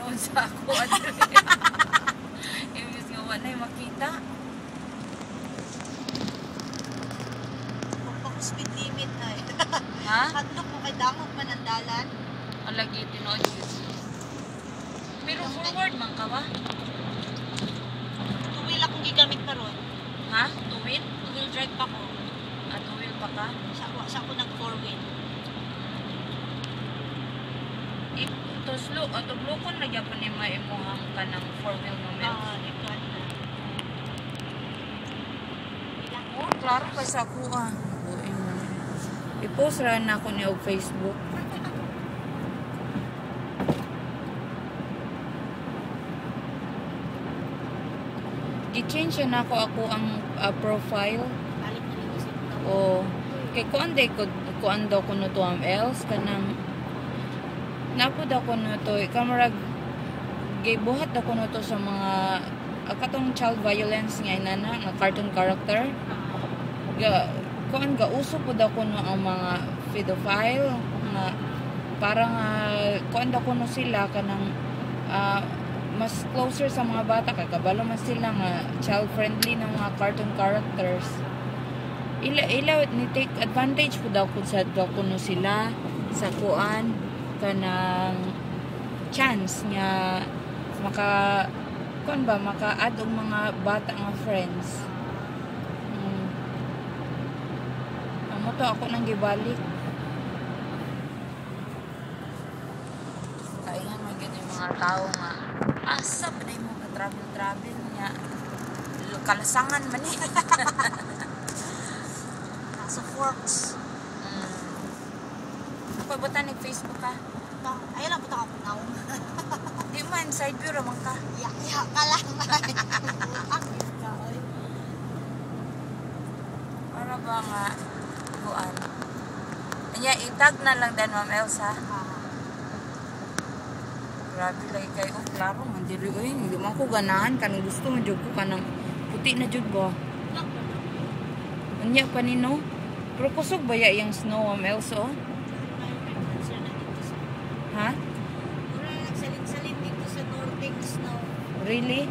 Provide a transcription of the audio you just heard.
naon sa ako. Imbis nga wala makita. Kung speed limit ay. Ha? Hadlok mo kay dangog man ang dalan. Ang lagi tinood yun. Pero forward man ka ba? Two-wheel akong gigamit pa ron. Ha? Two-wheel? Two-wheel drive pa ko. Ah, two-wheel pa ka? Sa ako nag-four-wheel. Tuglukon na gyapon ni maimuhang ka ng four-wheel no milk. Ikaw na. Oh, klaro ka sa ako ah. I-post rin ako ni og Facebook. I-change na ako ang profile. Balik na lang isip ko. O kay kuan daw ko no to else kanang napod ako no to kamarag gibuhat ako no to sa mga katong child violence nga inana nga cartoon character. Kuan ga uso pud ako no ang mga pedophile nga parang kuan daw ko no sila kanang mas closer sa mga bata kay kabalo man sila nga child friendly ng mga cartoon characters. Ila ni take advantage pud daw ko sa daw kuno sila sa kuan kanang chance nga maka-add og mga bata nga friends. Amo to ako nang gibalik. Kaya nga may ganyan mga tao nga asa pa na mo ka-travel niya. Kalasangan man eh. Nasa Forks. Pagbutan ni Facebook ka? Ayun lang po ako naong. Di man, side view ramang ka. Yak ka lang. Para ba nga kuan? Anya, itag na lang din Ma'am Elsa. Grabe lagi kayo. Klaro, mandiri ko yun. Hindi man ko ganahan. Kanang gusto mo jud ko. Kanang puti na jud ba? Anya pa nino? Pero kusog ba yung snow, Ma'am Elsa? Ha? Wala nagsalin-salin dito sa Northern Snow. Really?